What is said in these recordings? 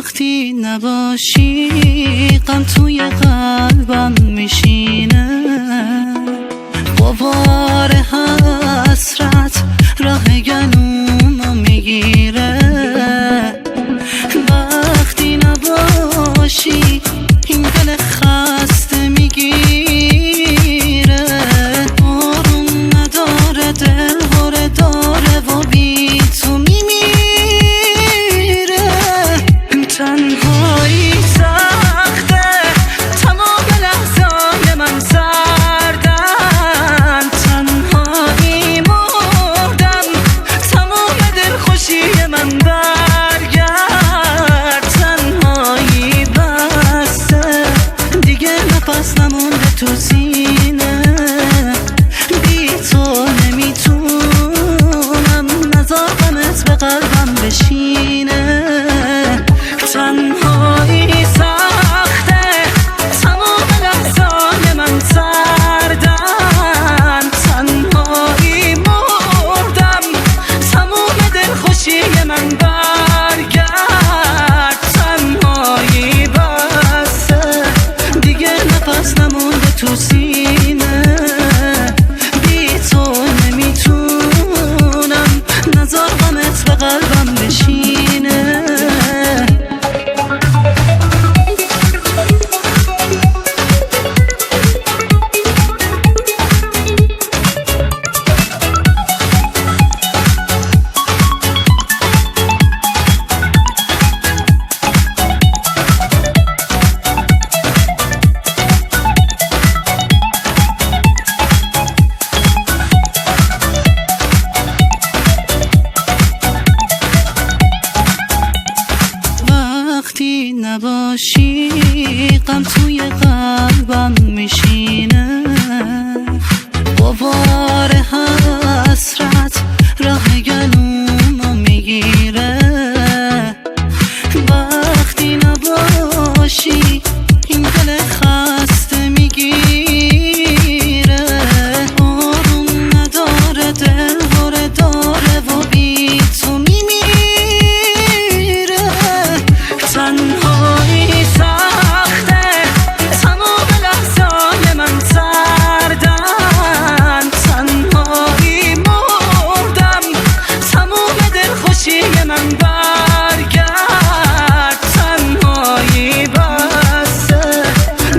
وقتی نباشی غم توی قلبم میشینه، غبار حسرت راه گلومو میگیره. وقتی نباشی این دل خسته میگیره، آروم نداره دل هره داره و بی تو میمیره. تنهایی سخته تمام لحظای من سردن، تنهایی مردم تمام دلخوشی من برگرد. تنهایی بسته دیگه نفس نمونده تو سینه، بی تو نمیتونم نذار غمت به قلبم بشینه. تنهایی سخته تمام لحظای من سردن، تنهایی مردم تمام دلخوشی من برگرد. تنهایی بسته دیگه نفس نمونده تو سینه، بی تو نمیتونم نذار غمت به قلبم بشینه. وقتی نباشی غم توی قلبم میشینه، غبار حسرت راه گلومو میگیره. وقتی نباشی این دل خسته میگیره، آروم نداره دل هره داره و بی تو میمیره. تنهایی سخته تمام لحظای من سردن، تنهایی مردم تمام دلخوشی من برگرد. تنهایی بسته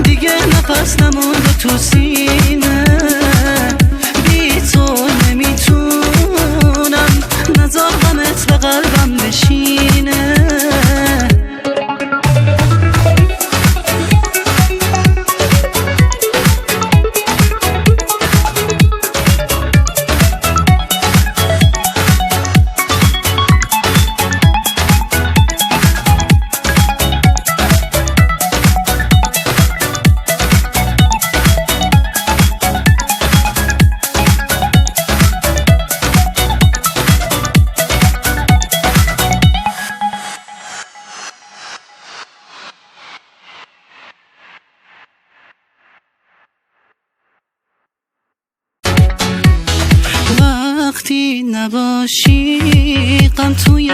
دیگه نفس نمونده تو سینه، بی تو نمیتونم نذار غمت به قلبم بشینه. وقتی نباشی غم توی